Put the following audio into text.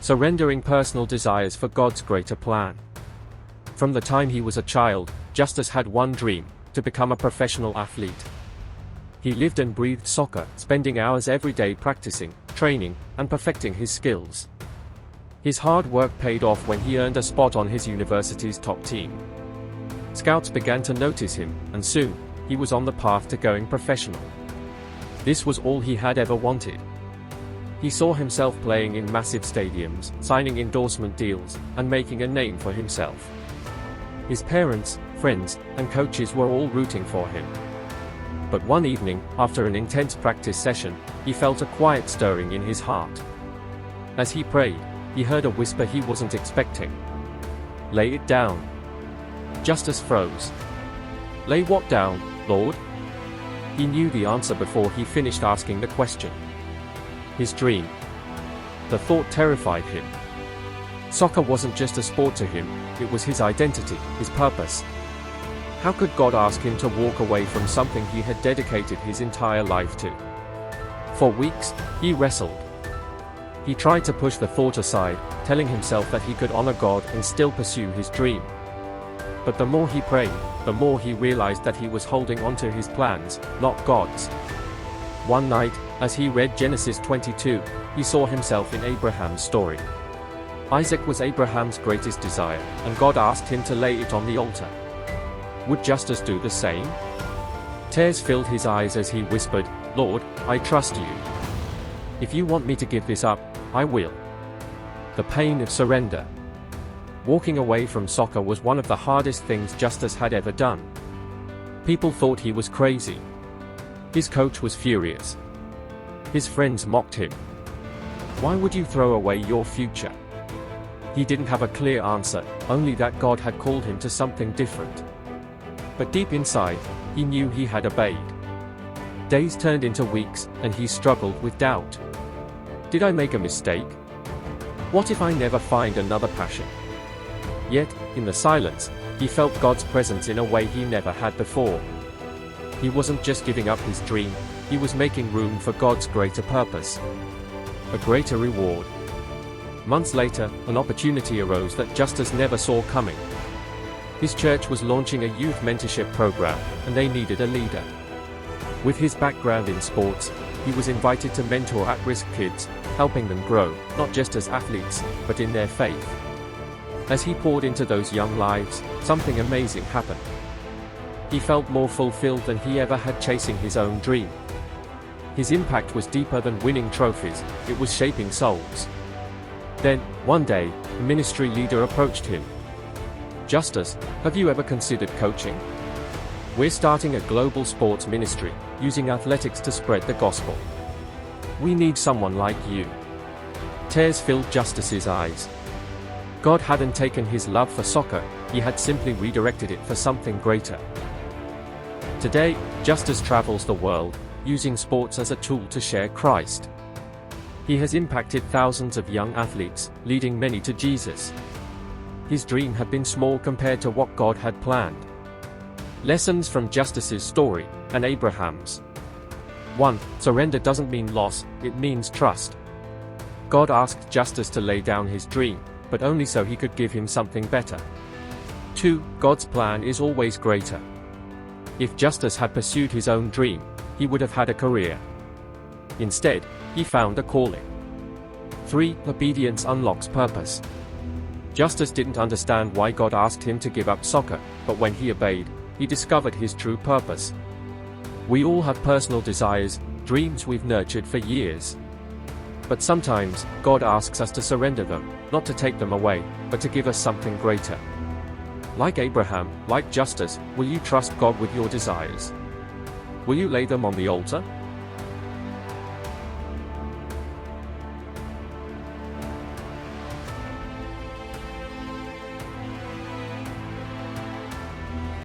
surrendering personal desires for God's greater plan. From the time he was a child, Justus had one dream: to become a professional athlete. He lived and breathed soccer, spending hours every day practicing, training, and perfecting his skills. His hard work paid off when he earned a spot on his university's top team. Scouts began to notice him, and soon, he was on the path to going professional. This was all he had ever wanted. He saw himself playing in massive stadiums, signing endorsement deals, and making a name for himself. His parents, friends, and coaches were all rooting for him. But one evening, after an intense practice session, he felt a quiet stirring in his heart. As he prayed, he heard a whisper he wasn't expecting. "Lay it down." Justus froze. "Lay what down, Lord?" He knew the answer before he finished asking the question. His dream. The thought terrified him. Soccer wasn't just a sport to him, it was his identity, his purpose. How could God ask him to walk away from something he had dedicated his entire life to? For weeks, he wrestled. He tried to push the thought aside, telling himself that he could honor God and still pursue his dream. But the more he prayed, the more he realized that he was holding on to his plans, not God's. One night, as he read Genesis 22, he saw himself in Abraham's story. Isaac was Abraham's greatest desire, and God asked him to lay it on the altar. Would Justus do the same? Tears filled his eyes as he whispered, "Lord, I trust you. If you want me to give this up, I will." The pain of surrender. Walking away from soccer was one of the hardest things Justus had ever done. People thought he was crazy. His coach was furious. His friends mocked him. Why would you throw away your future? He didn't have a clear answer, only that God had called him to something different. But deep inside, he knew he had obeyed. Days turned into weeks, and he struggled with doubt. Did I make a mistake? What if I never find another passion? Yet, in the silence, he felt God's presence in a way he never had before. He wasn't just giving up his dream, he was making room for God's greater purpose. A greater reward. Months later, an opportunity arose that Justus never saw coming. His church was launching a youth mentorship program, and they needed a leader. With his background in sports, he was invited to mentor at-risk kids, helping them grow, not just as athletes, but in their faith. As he poured into those young lives, something amazing happened. He felt more fulfilled than he ever had chasing his own dream. His impact was deeper than winning trophies, it was shaping souls. Then, one day, a ministry leader approached him. "Justus, have you ever considered coaching? We're starting a global sports ministry, using athletics to spread the gospel. We need someone like you." Tears filled Justus's eyes. God hadn't taken his love for soccer, he had simply redirected it for something greater. Today, Justus travels the world, using sports as a tool to share Christ. He has impacted thousands of young athletes, leading many to Jesus. His dream had been small compared to what God had planned. Lessons from Justus's story, and Abraham's. 1. Surrender doesn't mean loss, it means trust. God asked Justus to lay down his dream, but only so he could give him something better. 2. God's plan is always greater. If Justus had pursued his own dream, he would have had a career. Instead, he found a calling. 3. Obedience unlocks purpose. Justus didn't understand why God asked him to give up soccer, but when he obeyed, he discovered his true purpose. We all have personal desires, dreams we've nurtured for years. But sometimes, God asks us to surrender them, not to take them away, but to give us something greater. Like Abraham, like Justus, will you trust God with your desires? Will you lay them on the altar?